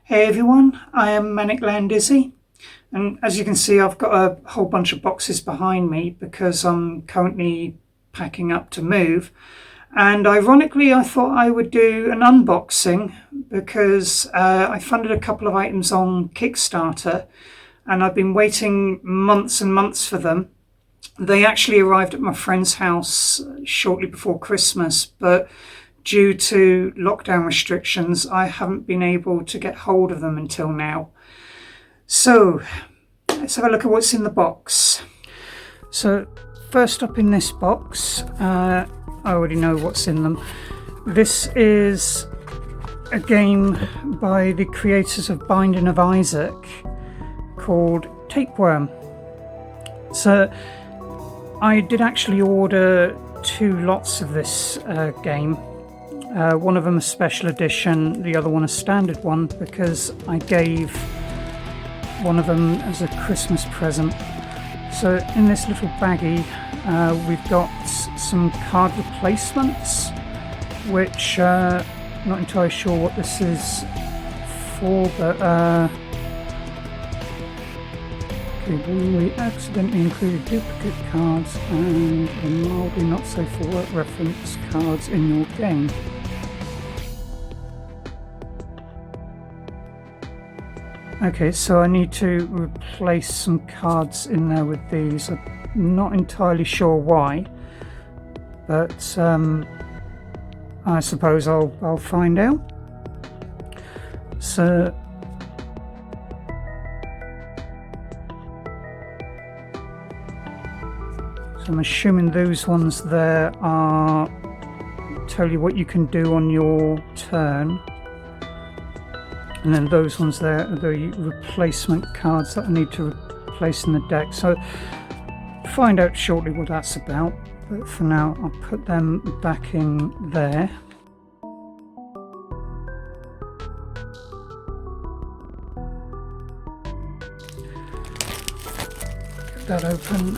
Hey everyone, I am Manic Land Dizzy, and as you can see I've got a whole bunch of boxes behind me because I'm currently packing up to move, and ironically I thought I would do an unboxing because I funded a couple of items on Kickstarter and I've been waiting months and months for them. They actually arrived at my friend's house shortly before Christmas, but due to lockdown restrictions, I haven't been able to get hold of them until now. So let's have a look at what's in the box. So first up in this box, I already know what's in them. This is a game by the creators of Binding of Isaac called Tapeworm. So I did actually order 2 lots of this game. One of them a special edition, the other one a standard one, because I gave one of them as a Christmas present. So in this little baggie we've got some card replacements, which not entirely sure what this is for, but we accidentally included duplicate cards and the mildly not safe for work reference cards in your game. Okay, so I need to replace some cards in there with these. I'm not entirely sure why, but I suppose I'll find out. So I'm assuming those ones there are tell you what you can do on your turn. And then those ones there are the replacement cards that I need to replace in the deck. So find out shortly what that's about. But for now, I'll put them back in there. Get that open.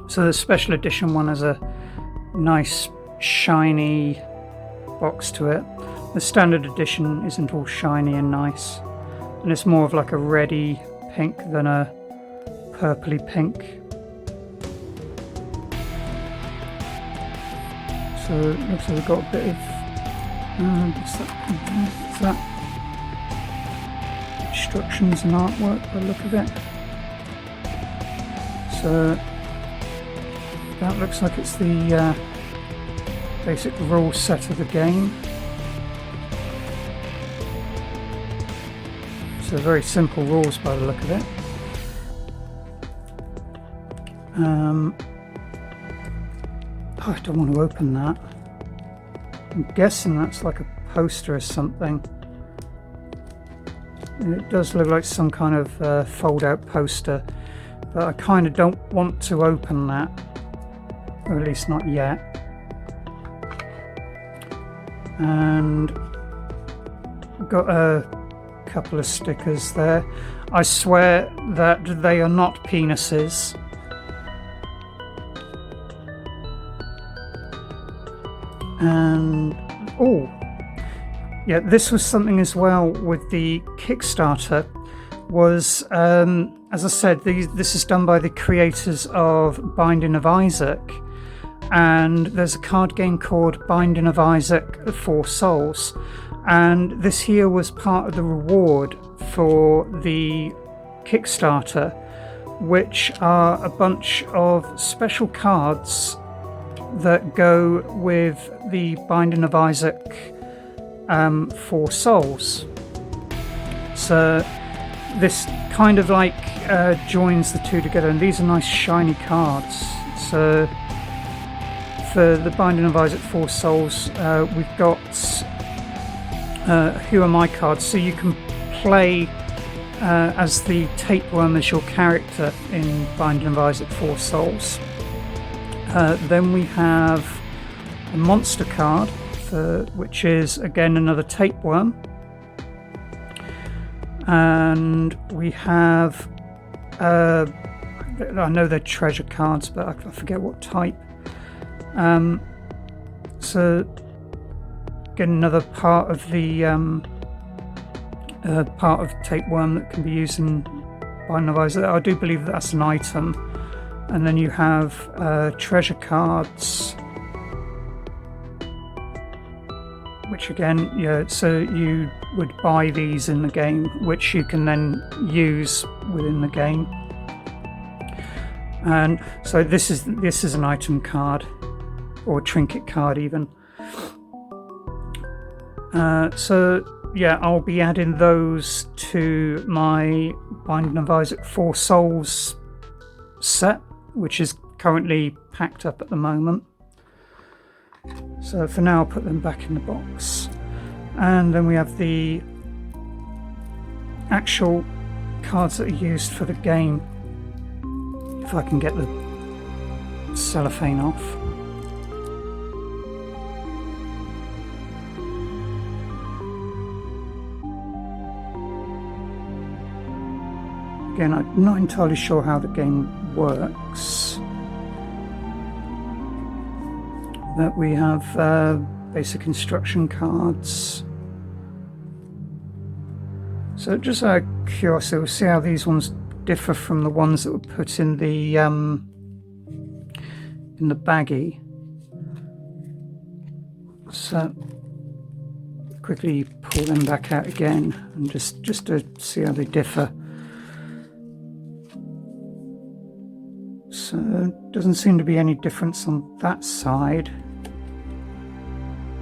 So the special edition one has a nice shiny box to it. The standard edition isn't all shiny and nice, and it's more of like a reddy pink than a purpley pink. So it looks like we've got a bit of what's that? Instructions and artwork by the look of it. So that looks like it's the basic rule set of the game. So very simple rules by the look of it. I don't want to open that. I'm guessing that's like a poster or something. It does look like some kind of fold-out poster, but I kind of don't want to open that, or at least not yet. And got a couple of stickers there. I swear that they are not penises. And oh yeah, this was something as well with the Kickstarter, was as I said, this is done by the creators of Binding of Isaac, and there's a card game called Binding of Isaac 4 Souls. And this here was part of the reward for the Kickstarter, which are a bunch of special cards that go with the Binding of Isaac 4 Souls. So this kind of like joins the two together, and these are nice shiny cards. So for the Binding of Isaac 4 Souls, we've got Who Am I cards, so you can play as the Tapeworm as your character in Binding of Isaac 4 Souls. Then we have a monster card, which is again another Tapeworm. And we have, I know they're treasure cards, but I forget what type. So get another part of the part of tapeworm that can be used in binding of Isaac. I do believe that's an item. And then you have treasure cards, which again, yeah, so you would buy these in the game, which you can then use within the game. And so this is an item card, or trinket card even. So yeah, I'll be adding those to my Binding of Isaac 4 Souls set, which is currently packed up at the moment. So for now I'll put them back in the box. And then we have the actual cards that are used for the game. If I can get the cellophane off. Again, I'm not entirely sure how the game works. But we have basic instruction cards. So just out of curiosity, we'll see how these ones differ from the ones that were put in the baggie. So quickly pull them back out again, and just to see how they differ. So doesn't seem to be any difference on that side,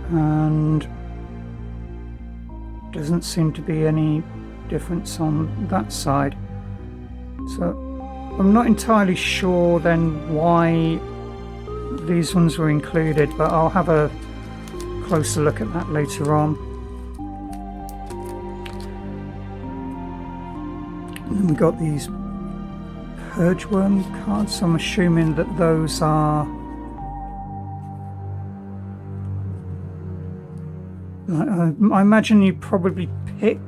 and doesn't seem to be any difference on that side. So I'm not entirely sure then why these ones were included, but I'll have a closer look at that later on. And then we got these Purgeworm cards, so I'm assuming that those are I imagine you probably pick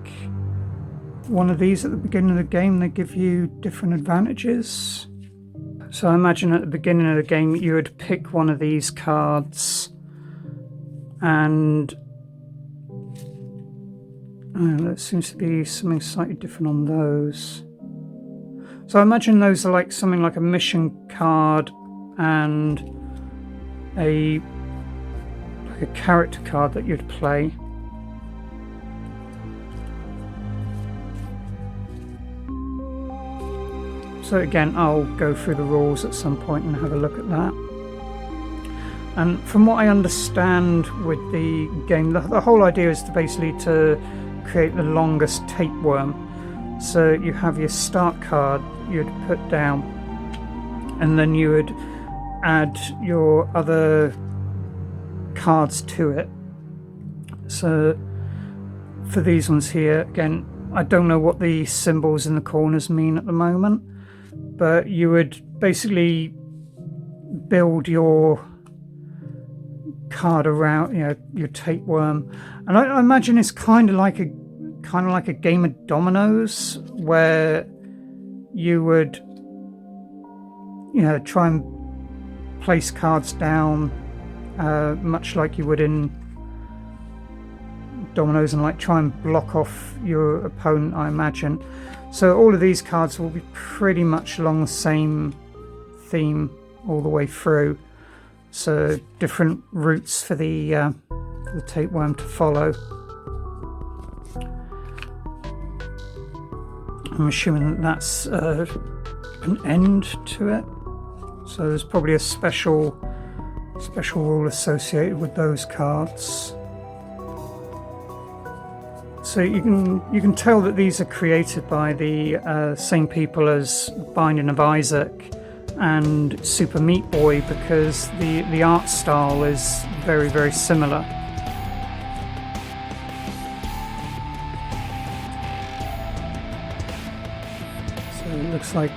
one of these at the beginning of the game. They give you different advantages. So I imagine at the beginning of the game you would pick one of these cards, and there seems to be something slightly different on those. So I imagine those are like something like a mission card and a character card that you'd play. So again, I'll go through the rules at some point and have a look at that. And from what I understand with the game, the whole idea is to basically to create the longest tapeworm. So you have your start card you'd put down, and then you would add your other cards to it. So for these ones here, again, I don't know what the symbols in the corners mean at the moment, but you would basically build your card around, your tapeworm, and I imagine it's kind of like a game of dominoes, where you would try and place cards down much like you would in dominoes, and like try and block off your opponent, I imagine. So all of these cards will be pretty much along the same theme all the way through. So different routes for the tapeworm to follow. I'm assuming that that's an end to it. So there's probably a special rule associated with those cards. So you can tell that these are created by the same people as Binding of Isaac and Super Meat Boy, because the art style is very, very similar. So it looks like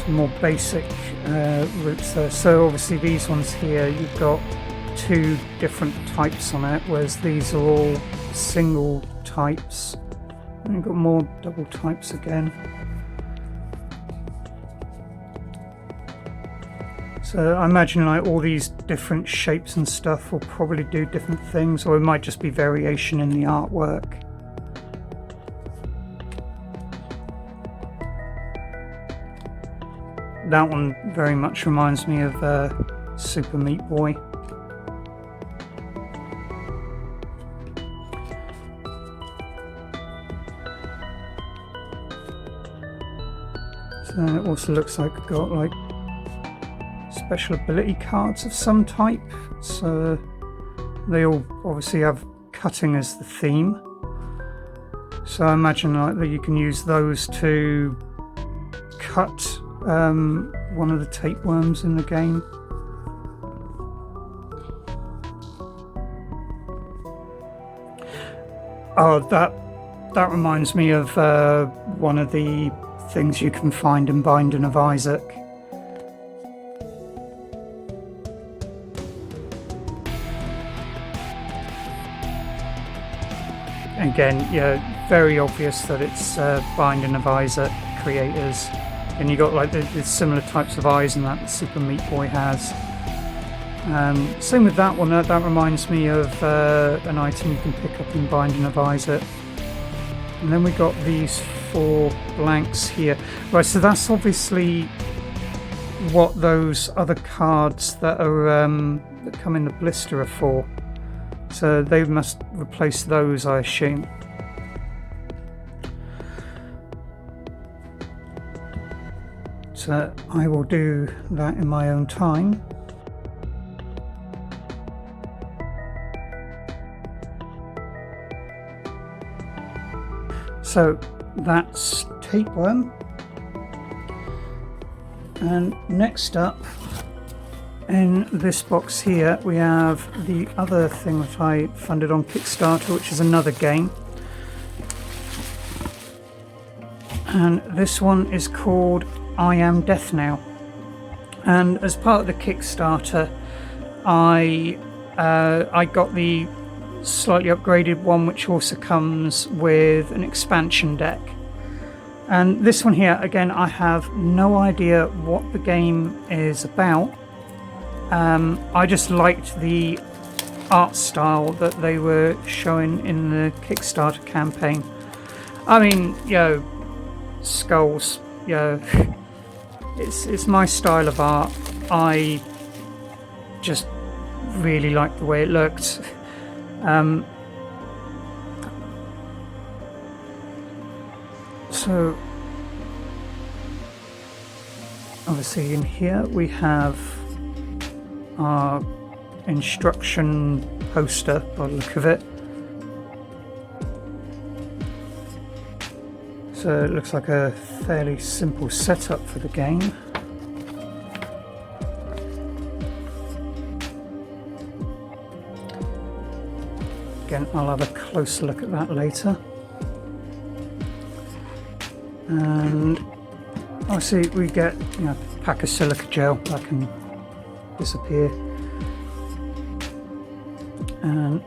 some more basic routes there. So obviously these ones here, you've got two different types on it, whereas these are all single types. And you've got more double types again. So I imagine like all these different shapes and stuff will probably do different things, or it might just be variation in the artwork. That one very much reminds me of Super Meat Boy. So it also looks like it's got like special ability cards of some type. So they all obviously have cutting as the theme. So I imagine like that you can use those to cut one of the tapeworms in the game. Oh, that reminds me of one of the things you can find in Binding of Isaac. Again, yeah, very obvious that it's Binding of Isaac creators. And you got like the similar types of eyes and that Super Meat Boy has. Same with that one. That reminds me of an item you can pick up in Binding of Isaac. And then we got these 4 blanks here. Right, so that's obviously what those other cards that are that come in the blister are for. So they must replace those, I assume. So I will do that in my own time. So that's Tapeworm. And next up in this box here we have the other thing that I funded on Kickstarter, which is another game. And this one is called I Am Death Now. And as part of the Kickstarter, I got the slightly upgraded one, which also comes with an expansion deck. And this one here, again, I have no idea what the game is about. I just liked the art style that they were showing in the Kickstarter campaign. I mean, skulls, it's my style of art. I just really liked the way it looked. So obviously in here we have our instruction poster by the look of it. So it looks like a fairly simple setup for the game. Again, I'll have a closer look at that later. And obviously we get a pack of silica gel that can disappear. And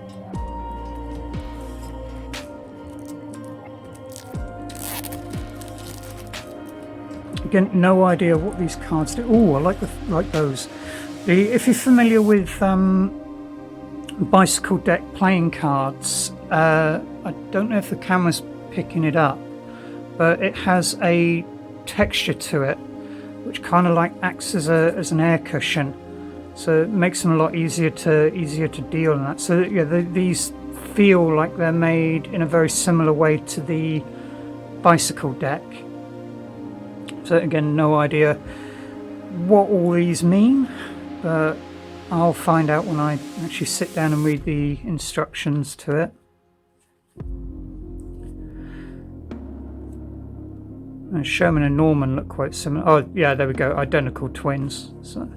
again, no idea what these cards do. Oh, I like those. If you're familiar with bicycle deck playing cards, I don't know if the camera's picking it up, but it has a texture to it which kind of like acts as an air cushion, so it makes them a lot easier to deal in that. So yeah, these feel like they're made in a very similar way to the bicycle deck. So again, no idea what all these mean, but I'll find out when I actually sit down and read the instructions to it. And Sherman and Norman look quite similar. Oh yeah, there we go, identical twins. So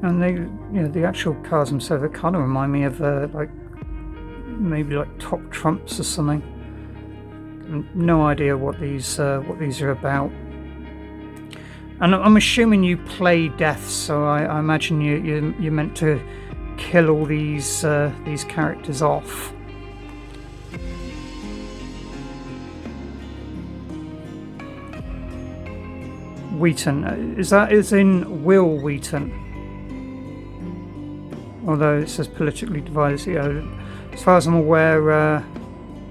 and they, the actual cards themselves, they kind of remind me of like maybe like top trumps or something. No idea what these are about. And I'm assuming you play death, so I imagine you're meant to kill all these characters off. Wheaton. Is that as in Will Wheaton? Although it says politically divided. You know, as far as I'm aware,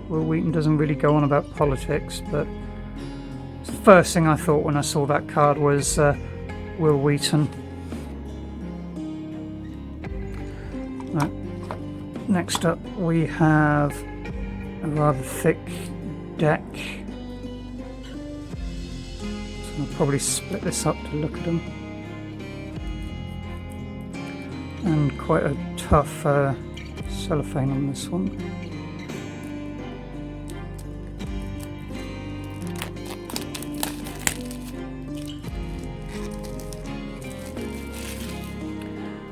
Will Wheaton doesn't really go on about politics, but the first thing I thought when I saw that card was Will Wheaton. Right. Next up we have a rather thick deck. So I'll probably split this up to look at them. And quite a tough cellophane on this one.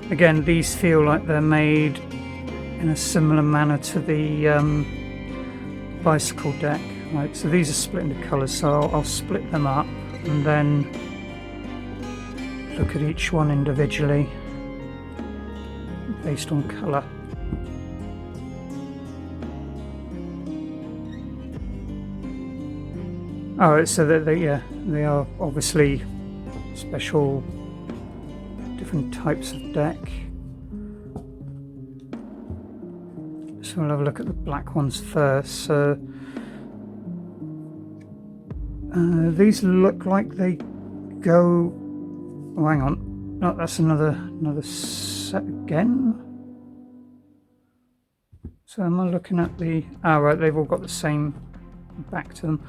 Again, these feel like they're made in a similar manner to the bicycle deck. Right, so these are split into colours, so I'll split them up and then look at each one individually based on colour. Oh, so that they are obviously special, different types of deck. So we'll have a look at the black ones first. These look like they go. Oh, hang on. No, that's another set again. So am I looking at the? Ah, right. They've all got the same back to them,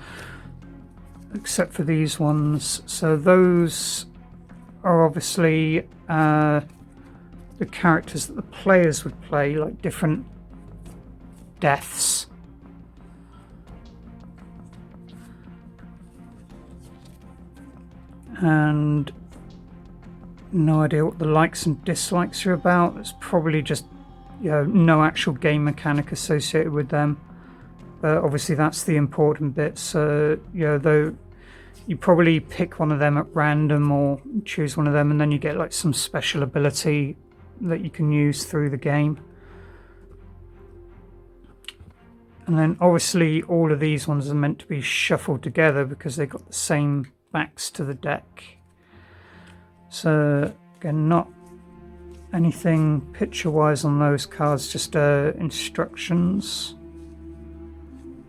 except for these ones. So those are obviously the characters that the players would play, like different deaths. And no idea what the likes and dislikes are about. It's probably just, you know, no actual game mechanic associated with them. But obviously that's the important bit. So, you know, though you probably pick one of them at random or choose one of them, and then you get like some special ability that you can use through the game. And then obviously all of these ones are meant to be shuffled together because they've got the same backs to the deck. So again, not anything picture wise on those cards, just instructions.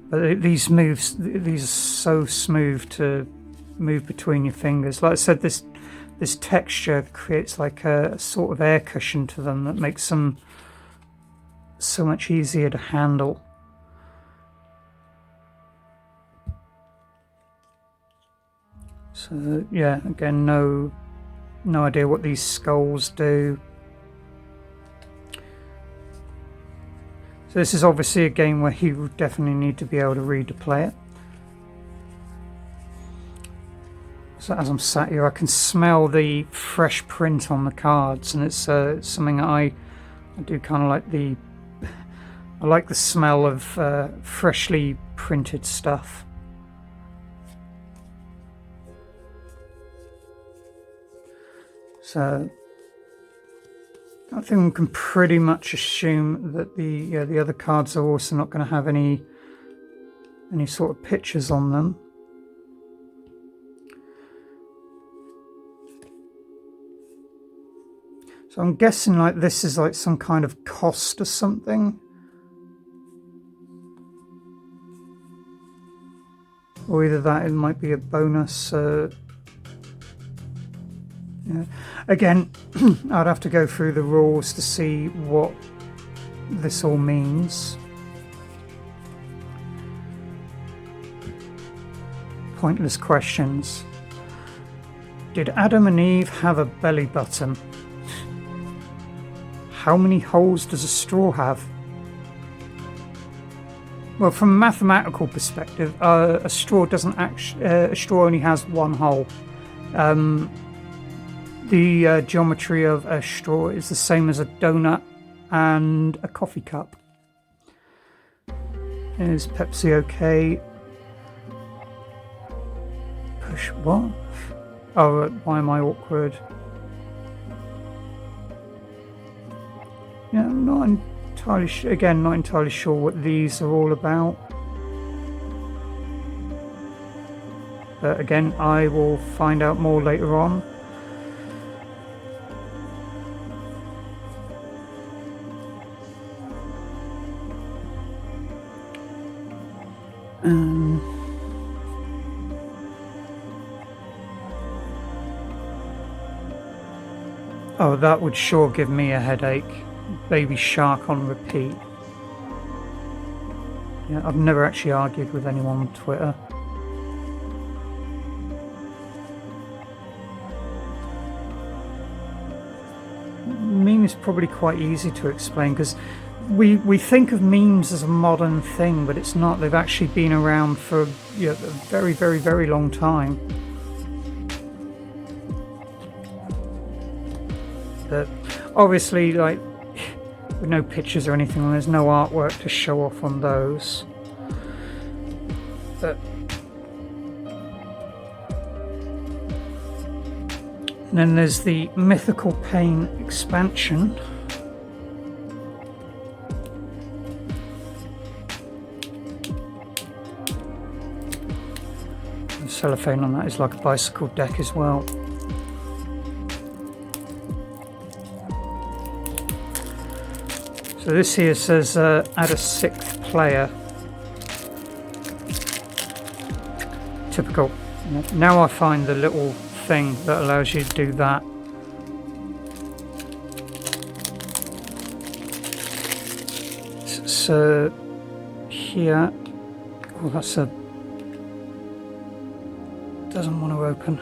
But these are so smooth to move between your fingers. Like I said, this texture creates like a sort of air cushion to them that makes them so much easier to handle. So yeah, again, no idea what these skulls do. So this is obviously a game where you definitely need to be able to read to play it. So as I'm sat here, I can smell the fresh print on the cards, and it's something that I do kind of like. I like the smell of freshly printed stuff. So I think we can pretty much assume that the other cards are also not going to have any sort of pictures on them. So I'm guessing like this is like some kind of cost or something. Or either that, it might be a bonus. Yeah. Again, I'd have to go through the rules to see what this all means. Pointless questions. Did Adam and Eve have a belly button? How many holes does a straw have? Well, from a mathematical perspective, a straw doesn't actually. A straw only has one hole. The geometry of a straw is the same as a donut and a coffee cup. Is Pepsi okay? Push what? Oh, why am I awkward? Yeah, I'm not entirely sure. Again, not entirely sure what these are all about. but again, I will find out more later on. Oh, that would sure give me a headache. Baby Shark on repeat. Yeah, I've never actually argued with anyone on Twitter. Meme is probably quite easy to explain, because we think of memes as a modern thing, but it's not. They've actually been around for a very, very, very long time. But obviously, like, with no pictures or anything, and there's no artwork to show off on those. But and then there's the Mythical Pain expansion. The cellophane on that is like a bicycle deck as well. So this here says add a 6th player. Typical. Now I find the little thing that allows you to do that. So here, oh, that's a doesn't want to open.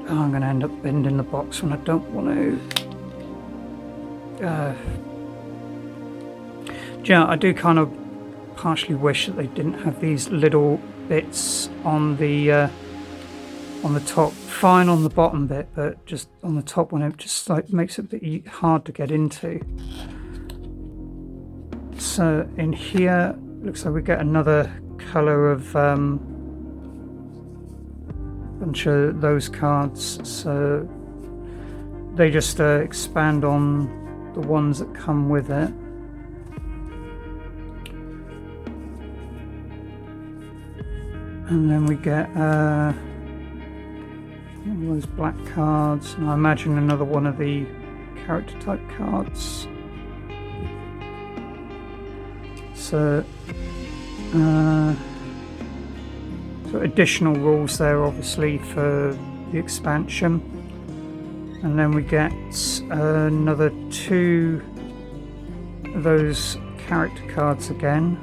Oh, I'm going to end up bending the box when I don't want to. Yeah, I do kind of partially wish that they didn't have these little bits on the top. Fine on the bottom bit, but just on the top one, it just like makes it a bit hard to get into. So in here, looks like we get another colour of bunch of those cards. So they just expand on the ones that come with it. And then we get those black cards, and I imagine another one of the character type cards. So, so additional rules there obviously for the expansion. And then we get another 2 of those character cards again,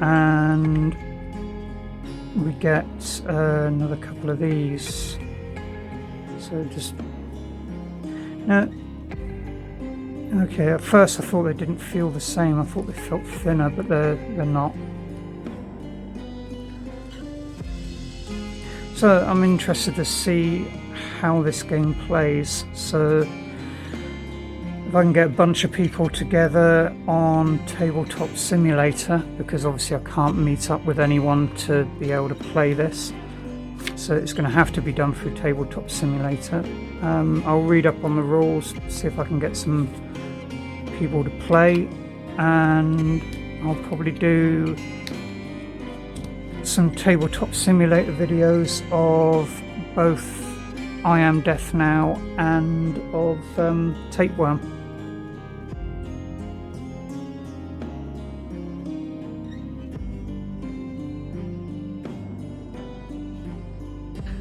and we get another couple of these. So just now, okay, at first I thought they didn't feel the same. I thought they felt thinner, but they're not. So I'm interested to see how this game plays. So if I can get a bunch of people together on Tabletop Simulator, because obviously I can't meet up with anyone to be able to play this, so it's going to have to be done through Tabletop Simulator. I'll read up on the rules, see if I can get some people to play, and I'll probably do some Tabletop Simulator videos of both I Am Death Now and of Tapeworm.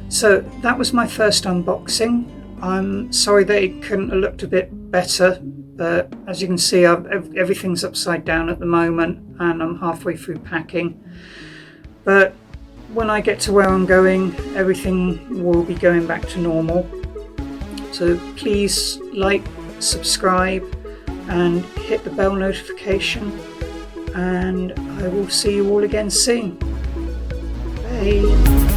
So that was my first unboxing. I'm sorry that it couldn't have looked a bit better, but as you can see, everything's upside down at the moment and I'm halfway through packing. But when I get to where I'm going, everything will be going back to normal. So please like, subscribe and hit the bell notification, and I will see you all again soon. Bye.